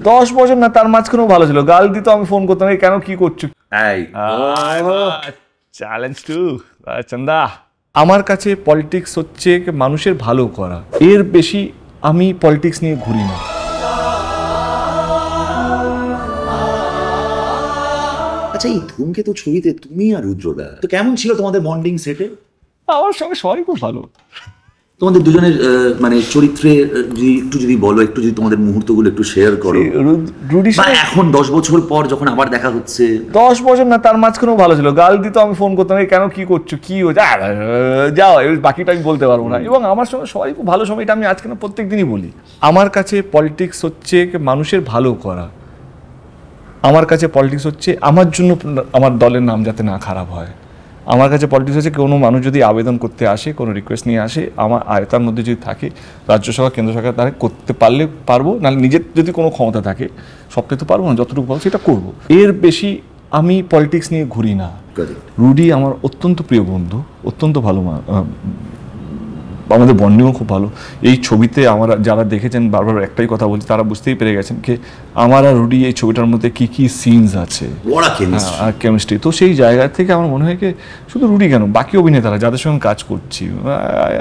10 বছর না, তার মাঝখানেও ভালো ছিল। গাল দিত, আমি ফোন করতাম, এই কেন, কি করছো? চ্যালেঞ্জ টু চন্দা। আমার কাছে পলিটিক্স হচ্ছে মানুষের ভালো করা, এর বেশি আমি পলিটিক্স নিয়ে ঘুরি না। আচ্ছা, এই ধূমকেতু ছবিতে তুমি আর রুদ্রদা তো কেমন ছিল তোমাদের বন্ডিং সেটে? আমার সঙ্গে সবাই খুব ভালো। তোমাদের দুজনের মানে চরিত্রে যদি বলো, একটু যদি তোমাদের মুহূর্তগুলো একটু শেয়ার করো। এখন 10 বছর পর যখন আবার দেখা হচ্ছে। 10 বছর না, তার মাঝখানেও ভালো ছিল। গাল দিত, আমি ফোন করতাম, এই কেন, কি করছো, কি যাও, বাকিটা আমি বলতে পারবো না। এবং আমার সঙ্গে সবাই খুব ভালো সময়, এটা আমি আজকে না প্রত্যেক দিনই বলি। আমার কাছে পলিটিক্স হচ্ছে মানুষের ভালো করা। আমার কাছে পলিটিক্স হচ্ছে আমার জন্য আমার দলের নাম যাতে না খারাপ হয়। আমার কাছে পলিটিক্স হচ্ছে কোনো মানুষ যদি আবেদন করতে আসে, কোনো রিকোয়েস্ট নিয়ে আসে, আমার আয়তার মধ্যে যদি থাকে, রাজ্য সরকার কেন্দ্র সরকার তারা করতে পারলে পারবো, নাহলে নিজের যদি কোনো ক্ষমতা থাকে, সবটাই তো পারবো না, যতটুকু পারবো সেটা করবো। এর বেশি আমি পলিটিক্স নিয়ে ঘুরি না। রুডি আমার অত্যন্ত প্রিয় বন্ধু, অত্যন্ত ভালো, আমাদের বন্ডিংও খুব ভালো। এই ছবিতে আমরা যারা দেখেছেন, বারবার একটাই কথা বলছি, তারা বুঝতেই পেরে গেছেন কি আমার আর রুডি এই ছবিটার মধ্যে কি কি সিনস আছে, আর কেমিস্ট্রি। তো সেই জায়গা থেকে আমার মনে হয় কি শুধু রুডি কেন, বাকি অভিনেতারা যাদের সঙ্গে কাজ করছি,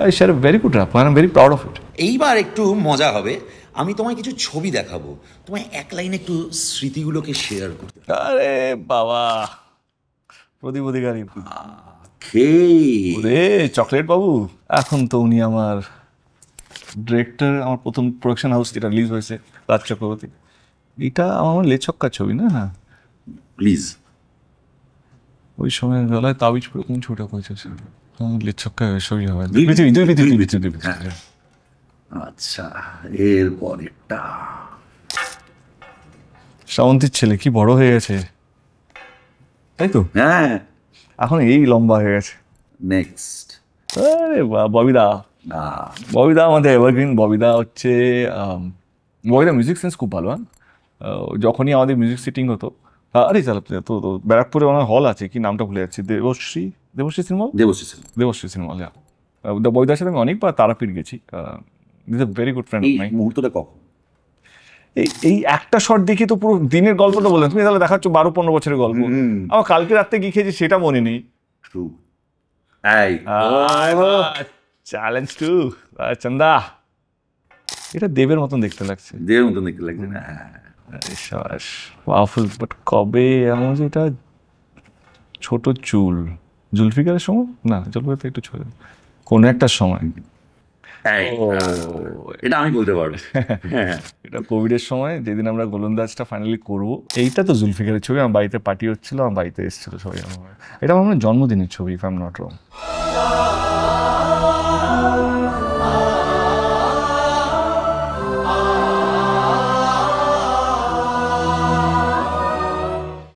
I share a very good rap, I am very proud of it. এইবার একটু মজা হবে, আমি তোমায় কিছু ছবি দেখাবো, তোমায় এক লাইনে একটু স্মৃতিগুলোকে শেয়ার করতে। আরে বাবা, প্রদীপ অধিকারী চকলেট বাবু। এখন তো উনি আমার ডিরেক্টর, আমার প্রথম প্রোডাকশন হাউস যেটা রিলিজ হয়েছে, রাজ চক্রবর্তী। এটা আমার লেছক্কার ছবি না? হ্যাঁ প্লিজ। ওই সময় গলায় তাবিজ পরে কোন ছবিটা করেছে, লেছক্কা ছবি হবে। আচ্ছা, এরপর একটা শ্রাবন্তীর ছেলে কি বড় হয়ে গেছে, তাই তো? হ্যাঁ, এখন এই লম্বা হয়ে গেছে। নেক্সট ববিদা। ববিদা আমাদের এভারগ্রিন। ববিদা হচ্ছে ববিদা মিউজিক সেন্স খুব ভালো। যখনই আমাদের মিউজিক সিটিং হতো, আরে চালাতে তো ব্যারাকপুরে আমার হল আছে, কি নামটা ভুলে যাচ্ছি, Debashree cinema hall. Debashree cinema hall. ববিদার সাথে আমি অনেকবার তারাপীঠ গেছি। Is a very good friend of mine. মুহূর্তটা কখন? এই একটা শট দেখি তো পুরো দিনের গল্পটা বললেন তুমি, তাহলে দেখাচ্ছ 12-15 বছরের গল্প। আমার কালকে রাত্রে কি খেয়েছি সেটা মনে নেই। চ্যালেঞ্জ টু চন্দা। এটা দেবের মতন দেখতে লাগছে, না? পাওয়ারফুল। বাট কবে এমন যে এটা ছোট চুল, জুলফিকারের সময় না, জুলফিকার তো একটু ছোট, কোনো একটা সময়, এটা আমি বলতে পারবো। এটা কোভিডের সময়, যেদিন আমরা গোলন্দাজটা ফাইনালি করবো। এইটা তো জুলফিকারের ছবি। আমার বাড়িতে পার্টি হচ্ছিল, আমার বাড়িতে এসেছিল সবাই। এটা আমার জন্মদিনের ছবি, if I am not wrong.